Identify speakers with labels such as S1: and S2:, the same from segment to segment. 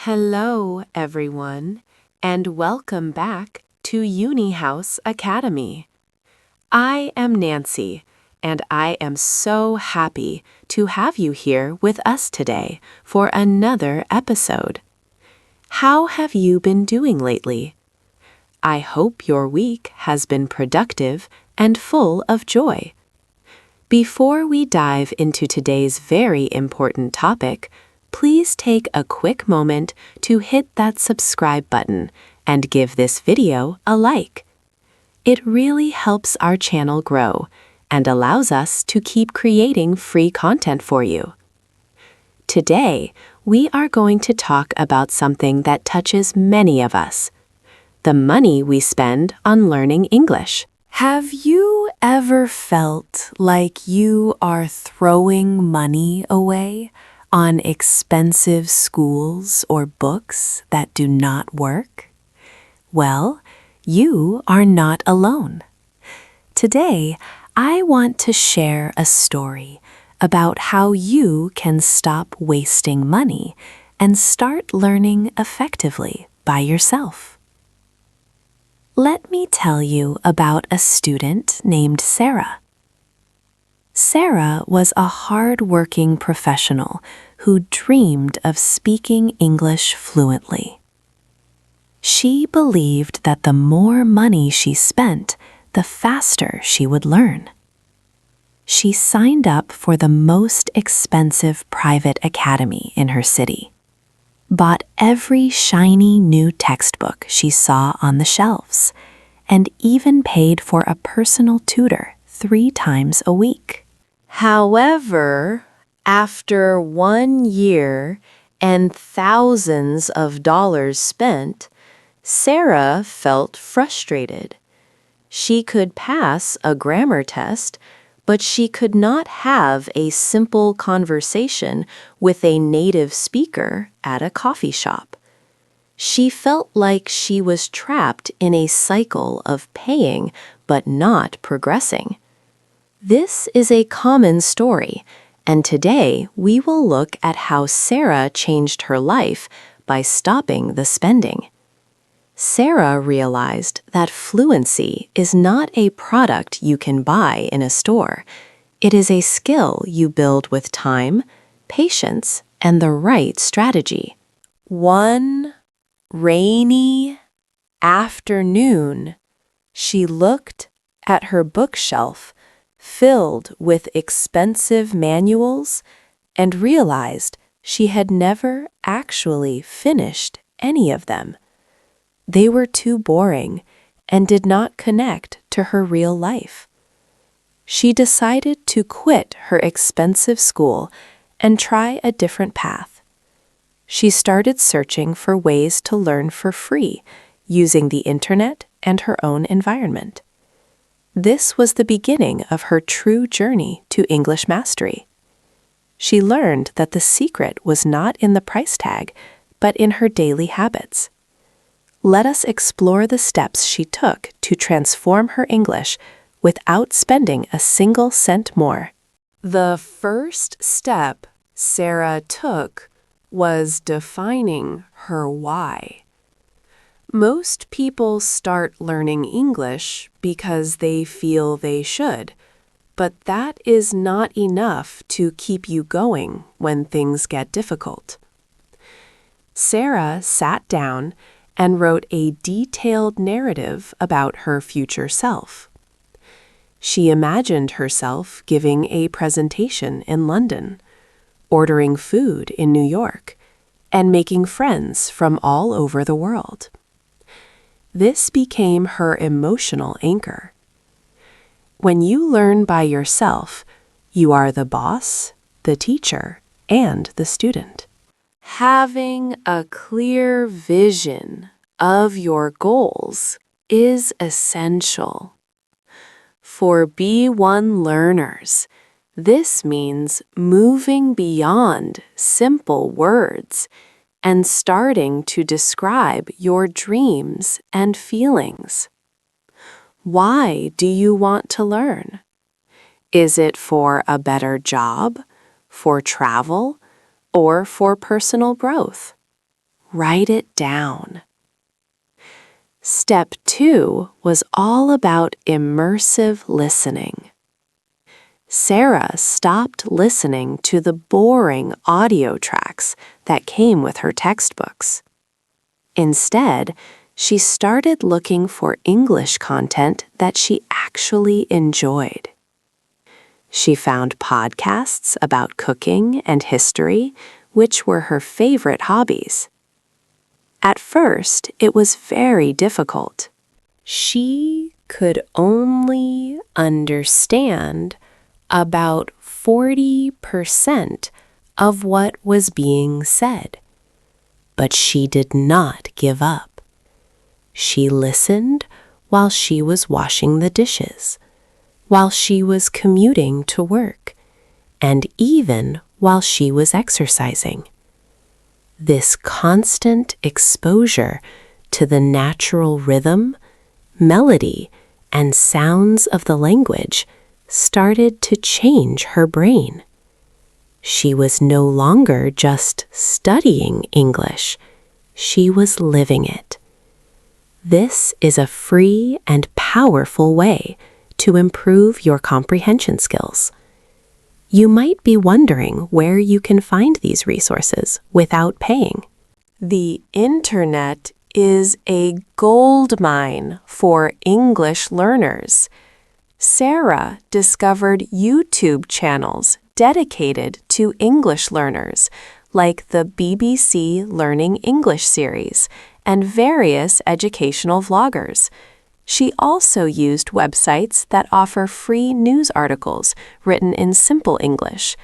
S1: Hello, everyone, and welcome back to UniHouse Academy. I am Nancy, and I am so happy to have you here with us today for another episode. How have you been doing lately? I hope your week has been productive and full of joy. Before we dive into today's very important topic, please take a quick moment to hit that subscribe button and give this video a like. It really helps our channel grow and allows us to keep creating free content for you. Today, we are going to talk about something that touches many of us: the money we spend on learning English. Have you ever felt like you are throwing money away on expensive schools or books that do not work? Well, you are not alone. Today, I want to share a story about how you can stop wasting money and start learning effectively by yourself. Let me tell you about a student named Sarah. Sarah was a hard-working professional who dreamed of speaking English fluently. She believed that the more money she spent, the faster she would learn. She signed up for the most expensive private academy in her city, bought every shiny new textbook she saw on the shelves, and even paid for a personal tutor 3 times a week. However, after 1 year and thousands of dollars spent, Sarah felt frustrated. She could pass a grammar test, but she could not have a simple conversation with a native speaker at a coffee shop. She felt like she was trapped in a cycle of paying but not progressing. This is a common story, and today we will look at how Sarah changed her life by stopping the spending. Sarah realized that fluency is not a product you can buy in a store. It is a skill you build with time, patience, and the right strategy. One rainy afternoon, she looked at her bookshelf filled with expensive manuals and realized she had never actually finished any of them. They were too boring and did not connect to her real life. She decided to quit her expensive school and try a different path. She started searching for ways to learn for free using the internet and her own environment. This was the beginning of her true journey to English mastery. She learned that the secret was not in the price tag, but in her daily habits. Let us explore the steps she took to transform her English without spending a single cent more. The first step Sarah took was defining her why. Most people start learning English because they feel they should, but that is not enough to keep you going when things get difficult. Sarah sat down and wrote a detailed narrative about her future self. She imagined herself giving a presentation in London, ordering food in New York, and making friends from all over the world. This became her emotional anchor. When you learn by yourself, you are the boss, the teacher, and the student. Having a clear vision of your goals is essential. For B1 learners, this means moving beyond simple words and starting to describe your dreams and feelings. Why do you want to learn? Is it for a better job, for travel, or for personal growth? write it down. Step 2 was all about immersive listening. Sarah stopped listening to the boring audio tracks that came with her textbooks. Instead, she started looking for English content that she actually enjoyed. She found podcasts about cooking and history, which were her favorite hobbies. At first, it was very difficult. She could only understand about 40% of what was being said. But she did not give up. She listened while she was washing the dishes, while she was commuting to work, and even while she was exercising. This constant exposure to the natural rhythm, melody, and sounds of the language started to change her brain. She was no longer just studying English, she was living it. This is a free and powerful way to improve your comprehension skills. You might be wondering where you can find these resources without paying. The internet is a goldmine for English learners. Sarah discovered YouTube channels dedicated to English learners, like the BBC Learning English series and various educational vloggers. She also used websites that offer free news articles written in simple English.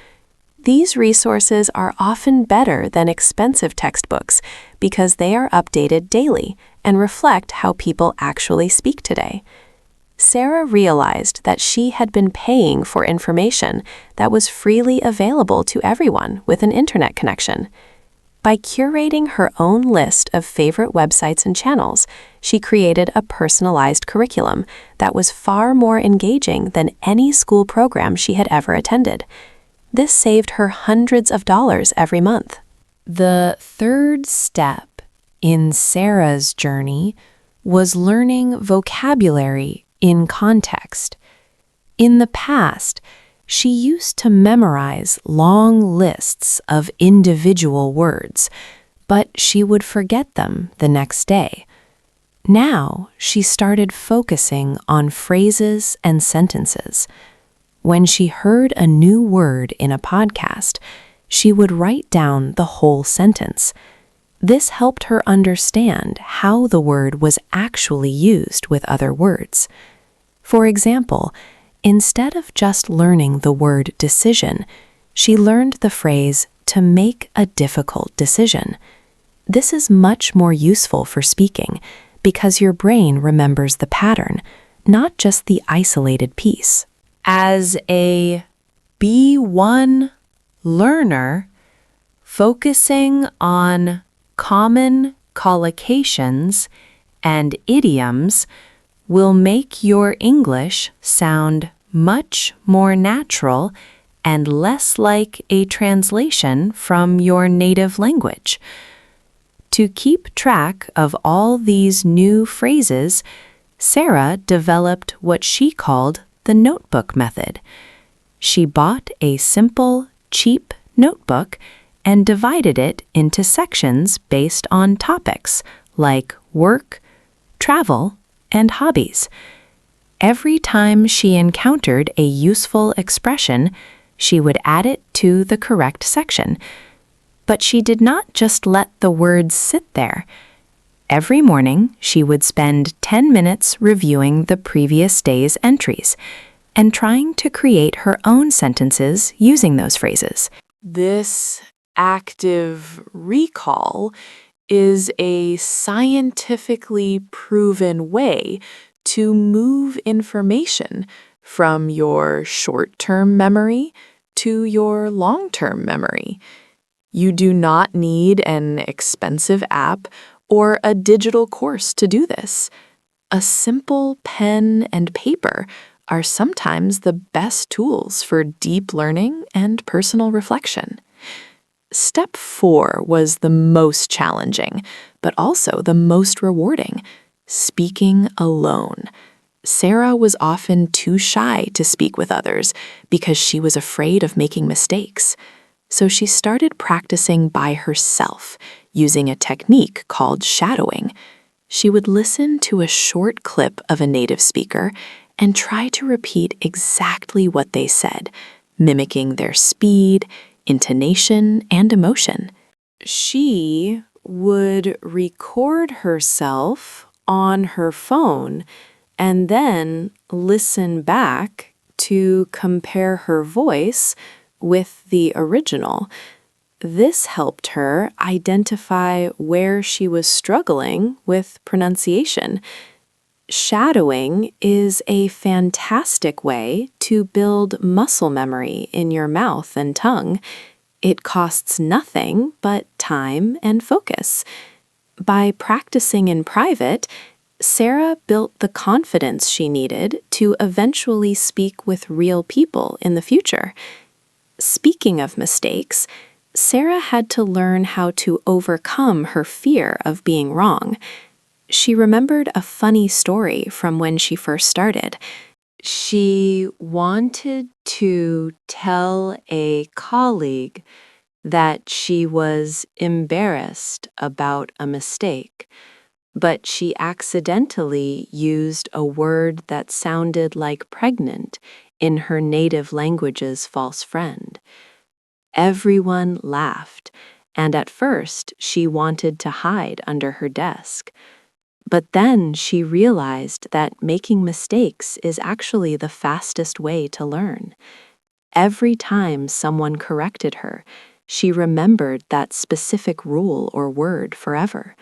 S1: These resources are often better than expensive textbooks because they are updated daily and reflect how people actually speak today. Sarah realized that she had been paying for information that was freely available to everyone with an internet connection. By curating her own list of favorite websites and channels, she created a personalized curriculum that was far more engaging than any school program she had ever attended. This saved her hundreds of dollars every month. The third step in Sarah's journey was learning vocabulary in context. In the past, she used to memorize long lists of individual words, but she would forget them the next day. Now, she started focusing on phrases and sentences. When she heard a new word in a podcast, she would write down the whole sentence. This helped her understand how the word was actually used with other words. For example, instead of just learning the word decision, she learned the phrase to make a difficult decision. This is much more useful for speaking because your brain remembers the pattern, not just the isolated piece. As a B1 learner, focusing on common collocations and idioms will make your English sound much more natural and less like a translation from your native language. To keep track of all these new phrases, Sarah developed what she called the notebook method. She bought a simple, cheap notebook and divided it into sections based on topics like work, travel, and hobbies. Every time she encountered a useful expression, she would add it to the correct section. But she did not just let the words sit there. Every morning, she would spend 10 minutes reviewing the previous day's entries and trying to create her own sentences using those phrases. This active recall is a scientifically proven way to move information from your short-term memory to your long-term memory. You do not need an expensive app or a digital course to do this. A simple pen and paper are sometimes the best tools for deep learning and personal reflection. Step 4 was the most challenging, but also the most rewarding: speaking alone. Sarah was often too shy to speak with others because she was afraid of making mistakes. So she started practicing by herself, using a technique called shadowing. She would listen to a short clip of a native speaker and try to repeat exactly what they said, mimicking their speed, intonation, and emotion. She would record herself on her phone and then listen back to compare her voice with the original. This helped her identify where she was struggling with pronunciation. Shadowing is a fantastic way to build muscle memory in your mouth and tongue. It costs nothing but time and focus. By practicing in private, Sarah built the confidence she needed to eventually speak with real people in the future. Speaking of mistakes, Sarah had to learn how to overcome her fear of being wrong. She remembered a funny story from when she first started. She wanted to tell a colleague that she was embarrassed about a mistake, but she accidentally used a word that sounded like pregnant in her native language's false friend. Everyone laughed, and at first she wanted to hide under her desk. But then she realized that making mistakes is actually the fastest way to learn. Every time someone corrected her, she remembered that specific rule or word forever.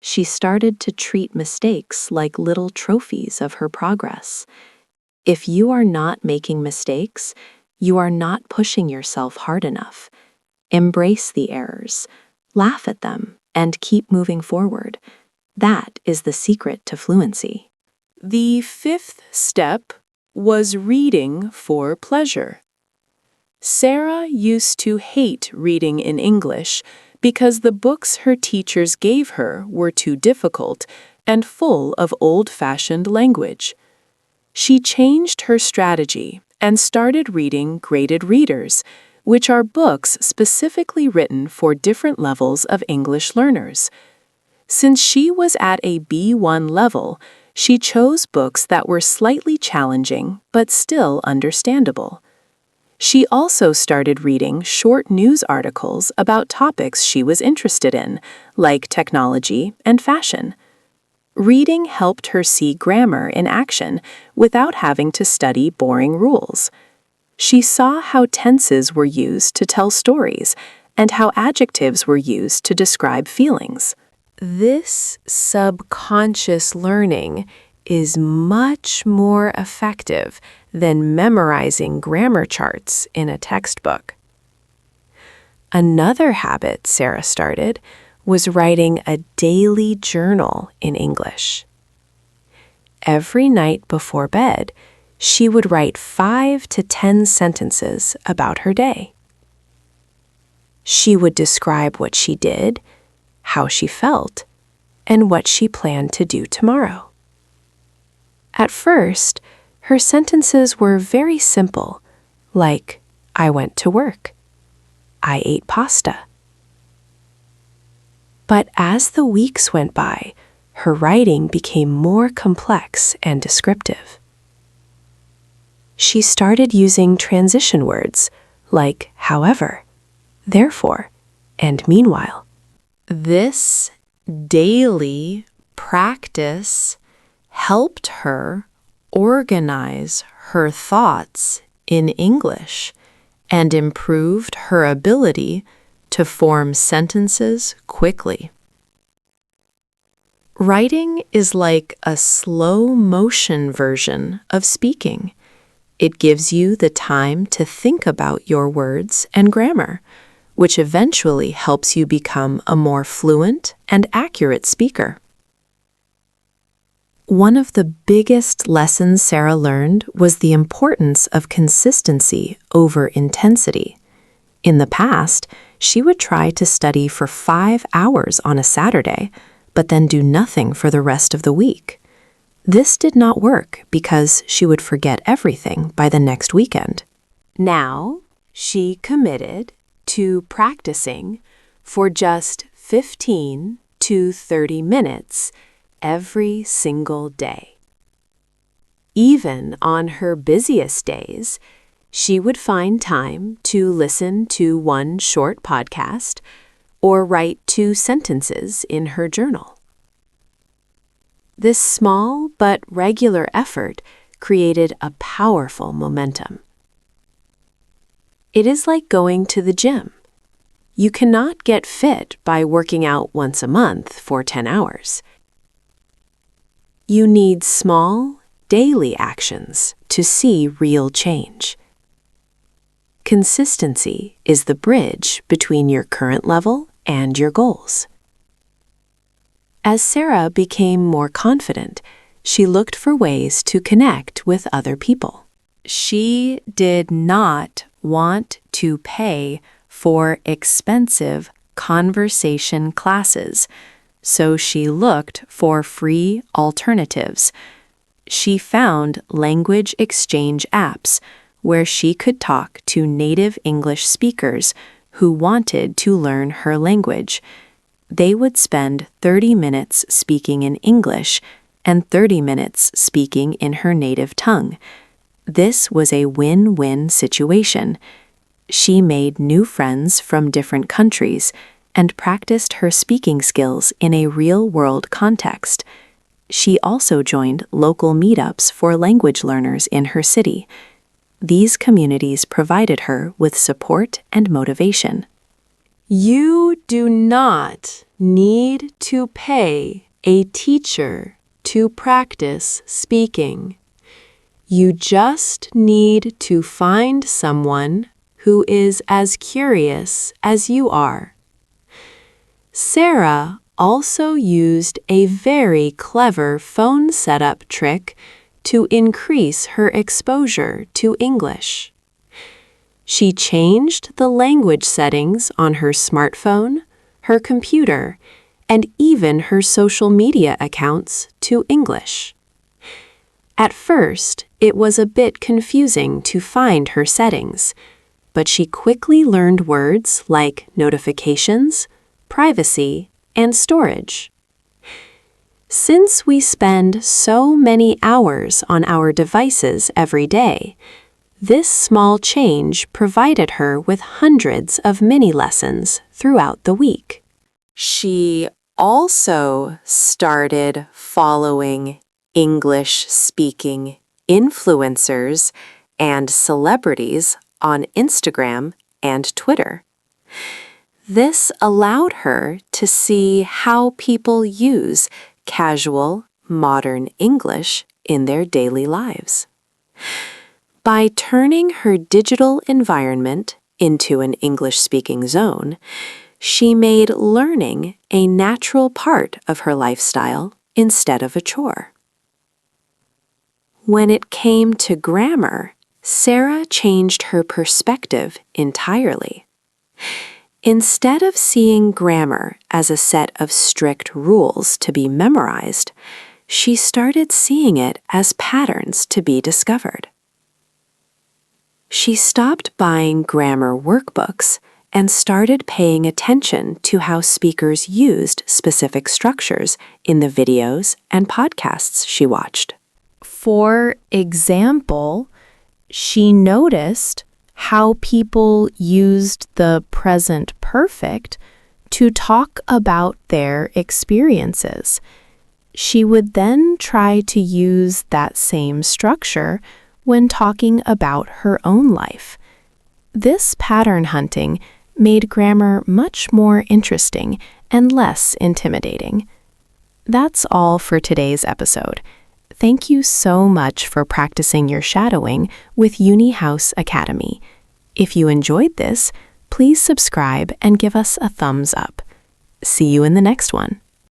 S1: She started to treat mistakes like little trophies of her progress. If you are not making mistakes, you are not pushing yourself hard enough. Embrace the errors, laugh at them, and keep moving forward. That is the secret to fluency. The 5th step was reading for pleasure. Sarah used to hate reading in English because the books her teachers gave her were too difficult and full of old-fashioned language. She changed her strategy and started reading graded readers, which are books specifically written for different levels of English learners. Since she was at a B1 level, she chose books that were slightly challenging but still understandable. She also started reading short news articles about topics she was interested in, like technology and fashion. Reading helped her see grammar in action without having to study boring rules. She saw how tenses were used to tell stories and how adjectives were used to describe feelings. This subconscious learning is much more effective than memorizing grammar charts in a textbook. Another habit Sarah started was writing a daily journal in English. Every night before bed, she would write 5 to 10 sentences about her day. She would describe what she did, how she felt, and what she planned to do tomorrow. At first, her sentences were very simple, like, I went to work. I ate pasta. But as the weeks went by, her writing became more complex and descriptive. She started using transition words like however, therefore, and meanwhile. This daily practice helped her organize her thoughts in English and improved her ability to form sentences quickly. Writing is like a slow-motion version of speaking. It gives you the time to think about your words and grammar, which eventually helps you become a more fluent and accurate speaker. One of the biggest lessons Sarah learned was the importance of consistency over intensity. In the past, she would try to study for 5 hours on a Saturday, but then do nothing for the rest of the week. This did not work because she would forget everything by the next weekend. Now, she committed to practicing for just 15 to 30 minutes every single day. Even on her busiest days, she would find time to listen to one short podcast or write 2 sentences in her journal. This small but regular effort created a powerful momentum. It is like going to the gym. You cannot get fit by working out once a month for 10 hours. You need small, daily actions to see real change. Consistency is the bridge between your current level and your goals. As Sarah became more confident, she looked for ways to connect with other people. She did not want to pay for expensive conversation classes, so she looked for free alternatives. She found language exchange apps where she could talk to native English speakers who wanted to learn her language. They would spend 30 minutes speaking in English and 30 minutes speaking in her native tongue. This was a win-win situation. She made new friends from different countries and practiced her speaking skills in a real-world context. She also joined local meetups for language learners in her city. These communities provided her with support and motivation. You do not need to pay a teacher to practice speaking. You just need to find someone who is as curious as you are. Sarah also used a very clever phone setup trick to increase her exposure to English. She changed the language settings on her smartphone, her computer, and even her social media accounts to English. At first, it was a bit confusing to find her settings, but she quickly learned words like notifications, privacy, and storage. Since we spend so many hours on our devices every day, this small change provided her with hundreds of mini lessons throughout the week. She also started following English-speaking influencers and celebrities on Instagram and Twitter. This allowed her to see how people use casual, modern English in their daily lives. By turning her digital environment into an English-speaking zone, she made learning a natural part of her lifestyle instead of a chore. When it came to grammar, Sarah changed her perspective entirely. Instead of seeing grammar as a set of strict rules to be memorized, she started seeing it as patterns to be discovered. She stopped buying grammar workbooks and started paying attention to how speakers used specific structures in the videos and podcasts she watched. For example, she noticed how people used the present perfect to talk about their experiences. She would then try to use that same structure when talking about her own life. This pattern hunting made grammar much more interesting and less intimidating. That's all for today's episode. Thank you so much for practicing your shadowing with UniHouse Academy. If you enjoyed this, please subscribe and give us a thumbs up. See you in the next one.